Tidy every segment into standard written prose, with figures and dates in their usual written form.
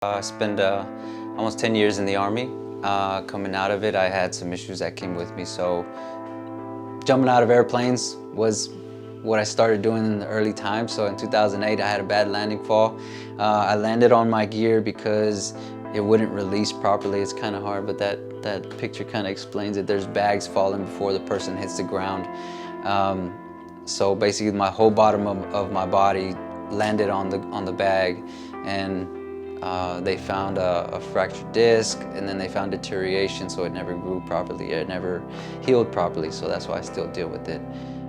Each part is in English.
I spent almost 10 years in the Army. Coming out of it, I had some issues that came with me, so jumping out of airplanes was what I started doing in the early times. So in 2008, I had a bad landing fall. I landed on my gear because it wouldn't release properly. It's kind of hard, but that picture kind of explains it. There's bags falling before the person hits the ground. So basically my whole bottom of my body landed on the bag, and they found a fractured disc, and then they found deterioration, so it never grew properly. It never healed properly, so that's why I still deal with it.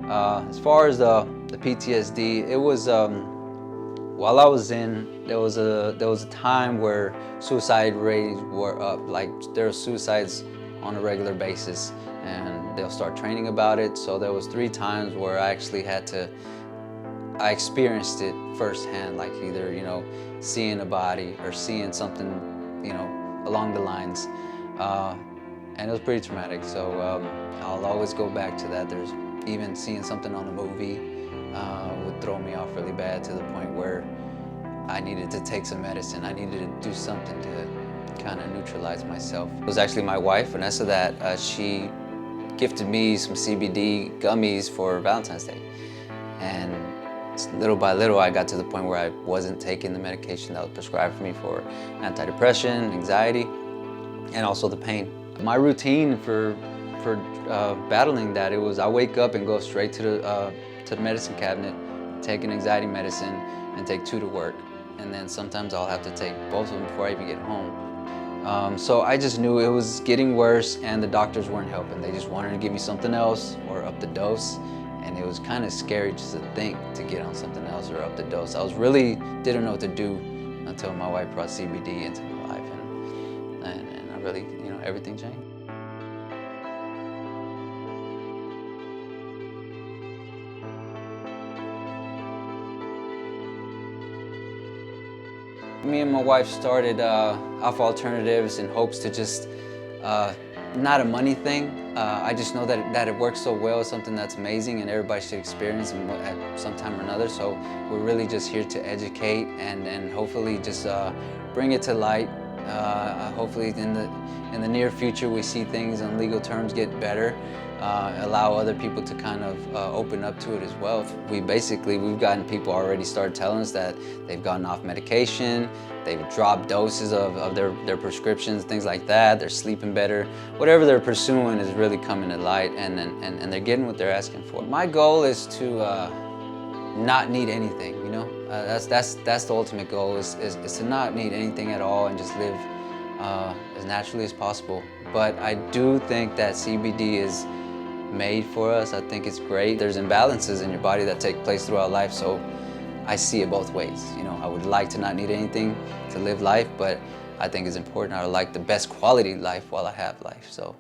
As far as the PTSD, it was while I was in, there was a time where suicide rates were up. Like, there were suicides on a regular basis, and they'll start training about it. So there was 3 times where I actually I experienced it firsthand, like either, seeing a body or seeing something, along the lines. And it was pretty traumatic, so I'll always go back to that. There's even seeing something on a movie would throw me off really bad, to the point where I needed to take some medicine. I needed to do something to kind of neutralize myself. It was actually my wife, Vanessa, that she gifted me some CBD gummies for Valentine's Day. And little by little, I got to the point where I wasn't taking the medication that was prescribed for me for antidepressant, anxiety, and also the pain. My routine for battling that, it was I wake up and go straight to the medicine cabinet, take an anxiety medicine, and take 2 to work. And then sometimes I'll have to take both of them before I even get home. So I just knew it was getting worse, and the doctors weren't helping. They just wanted to give me something else or up the dose. And it was kind of scary just to think to get on something else or up the dose. I didn't know what to do until my wife brought CBD into my life, and I really, everything changed. Me and my wife started Alpha Alternatives in hopes to just, not a money thing. I just know that it works so well. It's something that's amazing, and everybody should experience at some time or another. So we're really just here to educate and hopefully just bring it to light. Hopefully in the near future we see things on legal terms get better. Allow other people to kind of open up to it as well. We've gotten people already started telling us that they've gotten off medication, they've dropped doses of their prescriptions, things like that. They're sleeping better. Whatever they're pursuing is really coming to light, and they're getting what they're asking for. My goal is to not need anything, That's the ultimate goal, is to not need anything at all and just live as naturally as possible. But I do think that CBD is made for us. I think it's great. There's imbalances in your body that take place throughout life, so I see it both ways. I would like to not need anything to live life, but I think it's important. I would like the best quality life while I have life. So